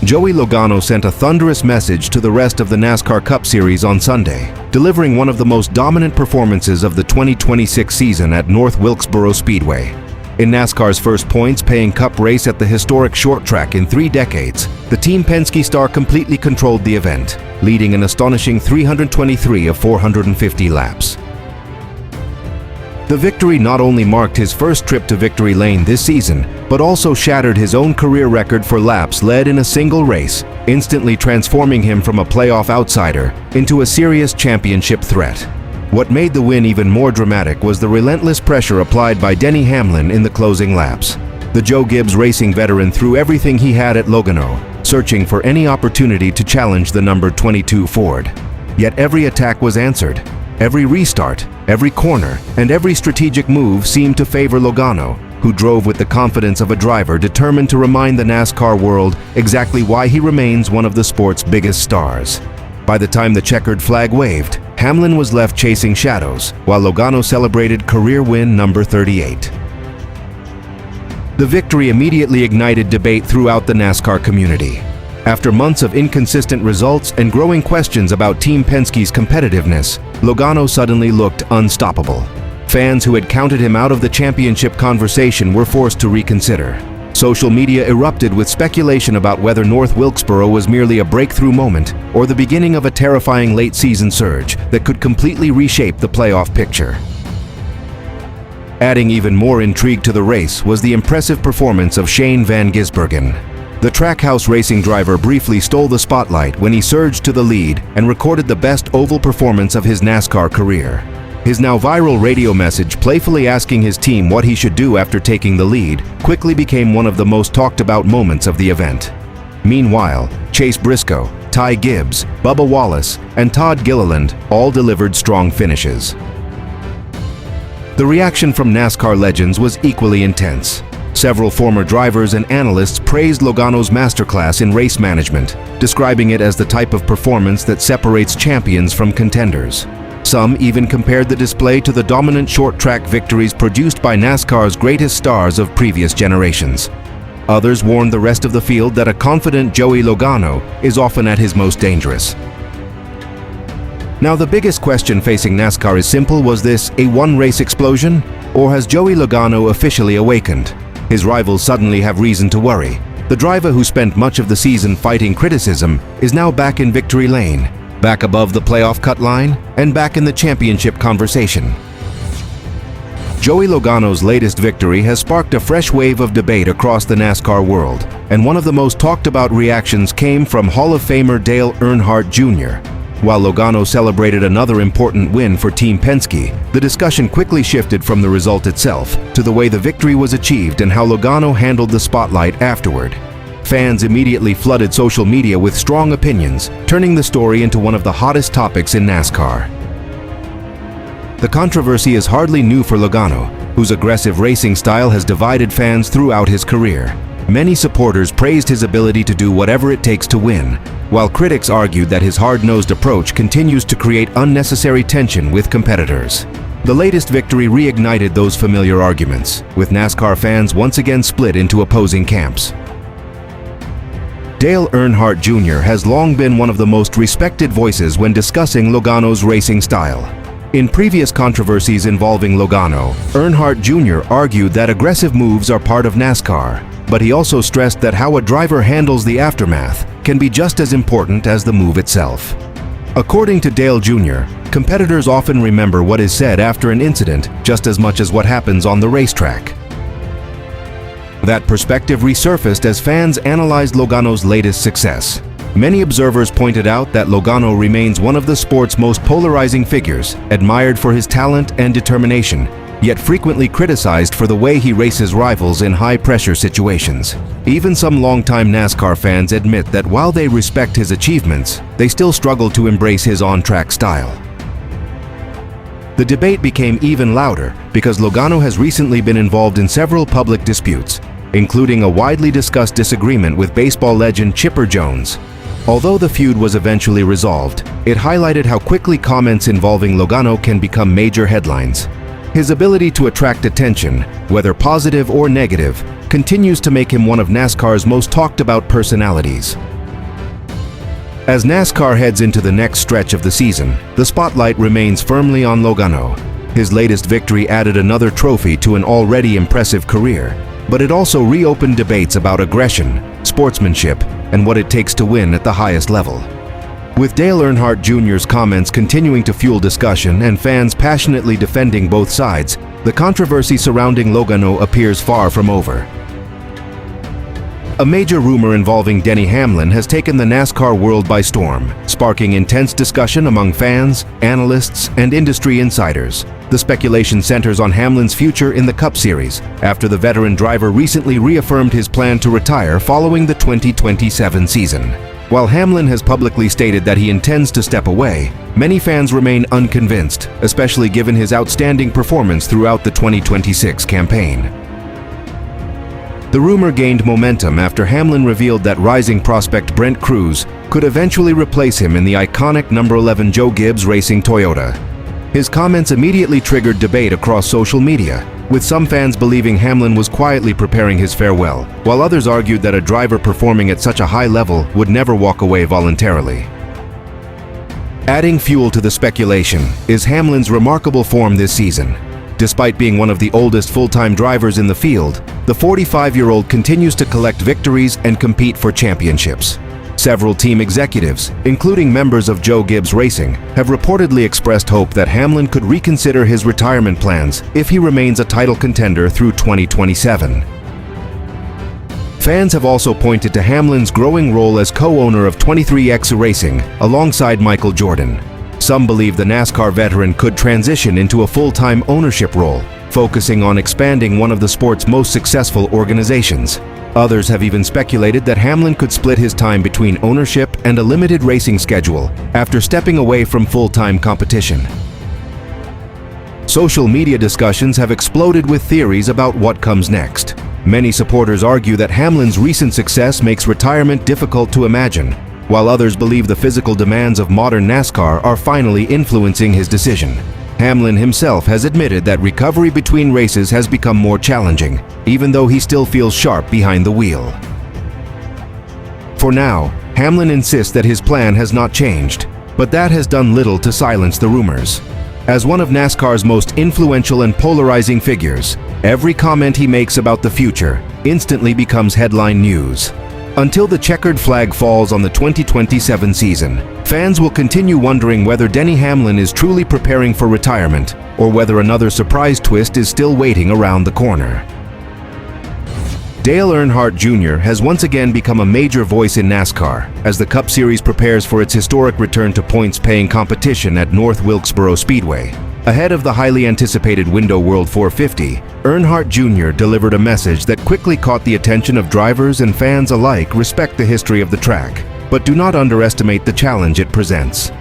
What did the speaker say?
Joey Logano sent a thunderous message to the rest of the NASCAR Cup Series on Sunday, delivering one of the most dominant performances of the 2026 season at North Wilkesboro Speedway. In NASCAR's first points-paying Cup race at the historic short track in 3 decades, the Team Penske star completely controlled the event, leading an astonishing 323 of 450 laps. The victory not only marked his first trip to victory lane this season, but also shattered his own career record for laps led in a single race, instantly transforming him from a playoff outsider into a serious championship threat. What made the win even more dramatic was the relentless pressure applied by Denny Hamlin in the closing laps. The Joe Gibbs Racing veteran threw everything he had at Logano, searching for any opportunity to challenge the number 22 Ford. Yet every attack was answered. Every restart, every corner, and every strategic move seemed to favor Logano, who drove with the confidence of a driver determined to remind the NASCAR world exactly why he remains one of the sport's biggest stars. By the time the checkered flag waved, Hamlin was left chasing shadows, while Logano celebrated career win number 38. The victory immediately ignited debate throughout the NASCAR community. After months of inconsistent results and growing questions about Team Penske's competitiveness, Logano suddenly looked unstoppable. Fans who had counted him out of the championship conversation were forced to reconsider. Social media erupted with speculation about whether North Wilkesboro was merely a breakthrough moment or the beginning of a terrifying late-season surge that could completely reshape the playoff picture. Adding even more intrigue to the race was the impressive performance of Shane Van Gisbergen. The Trackhouse racing driver briefly stole the spotlight when he surged to the lead and recorded the best oval performance of his NASCAR career. His now viral radio message playfully asking his team what he should do after taking the lead quickly became one of the most talked about moments of the event. Meanwhile, Chase Briscoe, Ty Gibbs, Bubba Wallace, and Todd Gilliland all delivered strong finishes. The reaction from NASCAR legends was equally intense. Several former drivers and analysts praised Logano's masterclass in race management, describing it as the type of performance that separates champions from contenders. Some even compared the display to the dominant short-track victories produced by NASCAR's greatest stars of previous generations. Others warned the rest of the field that a confident Joey Logano is often at his most dangerous. Now, the biggest question facing NASCAR is simple: was this a one-race explosion, or has Joey Logano officially awakened? His rivals suddenly have reason to worry. The driver who spent much of the season fighting criticism is now back in victory lane, back above the playoff cut line, and back in the championship conversation. Joey Logano's latest victory has sparked a fresh wave of debate across the NASCAR world, and one of the most talked about reactions came from Hall of Famer Dale Earnhardt Jr. While Logano celebrated another important win for Team Penske, the discussion quickly shifted from the result itself to the way the victory was achieved and how Logano handled the spotlight afterward. Fans immediately flooded social media with strong opinions, turning the story into one of the hottest topics in NASCAR. The controversy is hardly new for Logano, whose aggressive racing style has divided fans throughout his career. Many supporters praised his ability to do whatever it takes to win, while critics argued that his hard-nosed approach continues to create unnecessary tension with competitors. The latest victory reignited those familiar arguments, with NASCAR fans once again split into opposing camps. Dale Earnhardt Jr. has long been one of the most respected voices when discussing Logano's racing style. In previous controversies involving Logano, Earnhardt Jr. argued that aggressive moves are part of NASCAR, but he also stressed that how a driver handles the aftermath can be just as important as the move itself. According to Dale Jr., competitors often remember what is said after an incident just as much as what happens on the racetrack. That perspective resurfaced as fans analyzed Logano's latest success. Many observers pointed out that Logano remains one of the sport's most polarizing figures, admired for his talent and determination, yet frequently criticized for the way he races rivals in high-pressure situations. Even some longtime NASCAR fans admit that while they respect his achievements, they still struggle to embrace his on-track style. The debate became even louder because Logano has recently been involved in several public disputes, including a widely discussed disagreement with baseball legend Chipper Jones. Although the feud was eventually resolved, it highlighted how quickly comments involving Logano can become major headlines. His ability to attract attention, whether positive or negative, continues to make him one of NASCAR's most talked about personalities. As NASCAR heads into the next stretch of the season, the spotlight remains firmly on Logano. His latest victory added another trophy to an already impressive career, but it also reopened debates about aggression, sportsmanship, and what it takes to win at the highest level. With Dale Earnhardt Jr.'s comments continuing to fuel discussion and fans passionately defending both sides, the controversy surrounding Logano appears far from over. A major rumor involving Denny Hamlin has taken the NASCAR world by storm, sparking intense discussion among fans, analysts, and industry insiders. The speculation centers on Hamlin's future in the Cup Series, after the veteran driver recently reaffirmed his plan to retire following the 2027 season. While Hamlin has publicly stated that he intends to step away, many fans remain unconvinced, especially given his outstanding performance throughout the 2026 campaign. The rumor gained momentum after Hamlin revealed that rising prospect Brent Cruz could eventually replace him in the iconic number 11 Joe Gibbs Racing Toyota. His comments immediately triggered debate across social media, with some fans believing Hamlin was quietly preparing his farewell, while others argued that a driver performing at such a high level would never walk away voluntarily. Adding fuel to the speculation is Hamlin's remarkable form this season. Despite being one of the oldest full-time drivers in the field, the 45-year-old continues to collect victories and compete for championships. Several team executives, including members of Joe Gibbs Racing, have reportedly expressed hope that Hamlin could reconsider his retirement plans if he remains a title contender through 2027. Fans have also pointed to Hamlin's growing role as co-owner of 23X Racing alongside Michael Jordan. Some believe the NASCAR veteran could transition into a full-time ownership role, focusing on expanding one of the sport's most successful organizations. Others have even speculated that Hamlin could split his time between ownership and a limited racing schedule after stepping away from full-time competition. Social media discussions have exploded with theories about what comes next. Many supporters argue that Hamlin's recent success makes retirement difficult to imagine, while others believe the physical demands of modern NASCAR are finally influencing his decision. Hamlin himself has admitted that recovery between races has become more challenging, even though he still feels sharp behind the wheel. For now, Hamlin insists that his plan has not changed, but that has done little to silence the rumors. As one of NASCAR's most influential and polarizing figures, every comment he makes about the future instantly becomes headline news. Until the checkered flag falls on the 2027 season, fans will continue wondering whether Denny Hamlin is truly preparing for retirement or whether another surprise twist is still waiting around the corner. Dale Earnhardt Jr. has once again become a major voice in NASCAR as the Cup Series prepares for its historic return to points-paying competition at North Wilkesboro Speedway. Ahead of the highly anticipated Window World 450, Earnhardt Jr. delivered a message that quickly caught the attention of drivers and fans alike. Respect the history of the track, but do not underestimate the challenge it presents.